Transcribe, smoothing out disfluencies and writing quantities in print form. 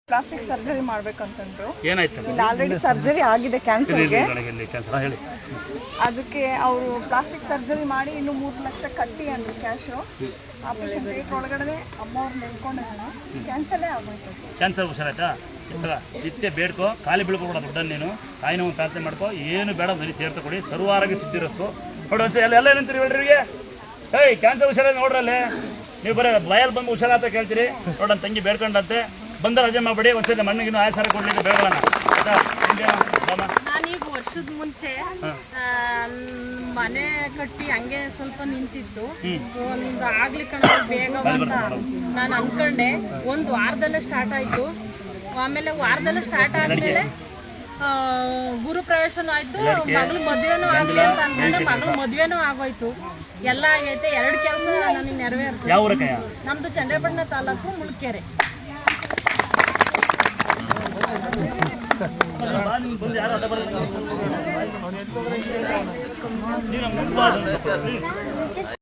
Plastic surgery ಮಾಡ್ಬೇಕಂತಂದ್ರು. ಏನಾಯ್ತು? ಇಲ್ಲಿ already surgery ಆಗಿದೆ ಕ್ಯಾನ್ಸರ್ಗೆ. ಹೇಳಿ. ಅದಕ್ಕೆ ಅವರು ಪ್ಲಾಸ್ಟಿಕ್ ಸರ್ಜರಿ ಮಾಡಿ ಇನ್ನು 3 ಲಕ್ಷ ಕಟ್ಟಿ ಅಂದ್ರು ಕ್ಯಾಶು. ಆಪರೇಷನ್ ಥಿಯೇಟರ್ ಒಳಗಡೆ ಅಮ್ಮವ್ರು ನಿಂತ್ಕೊಂಡಿದ್ದಾನೆ. ಕ್ಯಾನ್ಸರೇ ಆಗೋಯ್ತು. ಕ್ಯಾನ್ಸರ್ ಹುಷಾರಾಯ್ತಾ? ನಿತ್ಯ ಬೇಡ್ಕೋ, ಖಾಲಿ ಬೀಳ್ಕೊಬೇಡ ದುಡ್ಡನ್ನು ನೀನು. ತಾಯಿ ನೋವು ಪ್ರಾರ್ಥನೆ ಮಾಡ್ಕೋ, ಏನು ಬೇಡ ಬರೀ ತೀರ್ಥ ಕೊಡಿ, ಸರ್ವಾರೋಗ್ಯ ಸಿದ್ಧಿರತ್ತು ನೋಡುವಂತೆ ಎಲ್ಲ ಏನಂತೀರಿ ಹೇಳ್ರಿಗೆ? ಏಯ್ ಕ್ಯಾನ್ಸರ್ ಹುಷಾರಾಗಿ ನೋಡ್ರಲ್ಲೇ. ನೀವು ಬರೀ ಬಾಯಲ್ಲಿ ಬಂದು ಹುಷಾರಾತ ಕೇಳ್ತೀರಿ. ನೋಡೋಣ ತಂಗಿ ಬೇಡ್ಕೊಂಡಂತೆ ಬಂದ ರಜೆ ಮಾಡಬೇಡಿ. ಒಂದ್ಸಲ ಮಣ್ಣಿಗಿನ ಆಯಸಾರ ಕೊಡ್ಲಿಕ್ಕೆ ಬೇಡೋಣ. ನಾನೀಗ ವರ್ಷದ ಮುಂಚೆ ಮನೆ ಕಟ್ಟಿ ಹಂಗೆ ಸ್ವಲ್ಪ ನಿಂತಿತ್ತು. ಒಂದು ಆಗ್ಲಿ ಕಣ ಬೇಗ ಅಂತ ನಾನು ಅನ್ಕೊಂಡೆ. ಒಂದು ವಾರದಲ್ಲೇ ಸ್ಟಾರ್ಟ್ ಆಯ್ತು. ಆಮೇಲೆ ವಾರದಲ್ಲೇ ಸ್ಟಾರ್ಟ್ ಆದ್ಮೇಲೆ ಗುರು ಪ್ರವೇಶನೂ ಆಯ್ತು, ಮಗಳು ಮದುವೆನೂ ಆಗ್ಲಿ ಅಂತ ಅನ್ಕೊಂಡೆ. ಮಗಳು ಮದುವೆನೂ ಆಗೋಯ್ತು, ಎಲ್ಲ ಆಗೈತೆ. 2 ಕೆಲಸ ನನಗೆ ನೆರವೇರ್ತು. ನಮ್ದು ಚಂದ್ರಪಟ್ಟಣ ತಾಲೂಕು ಮುಳ್ಕೆರೆ. ಯಾರು